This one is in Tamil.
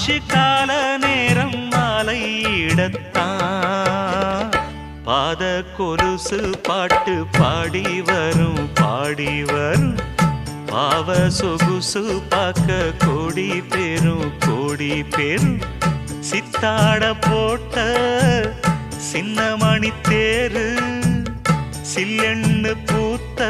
ஆச்சு கால நேரம் மாலையிடத்தான் பாத கொலுசு பாட்டு பாடி வரும் பாடி வரும் பாவ சொகுசு பார்க்க கோடி பேரும் சித்தாட போட்ட சின்ன மணி தேரு சில்லெண்ணு பூத்த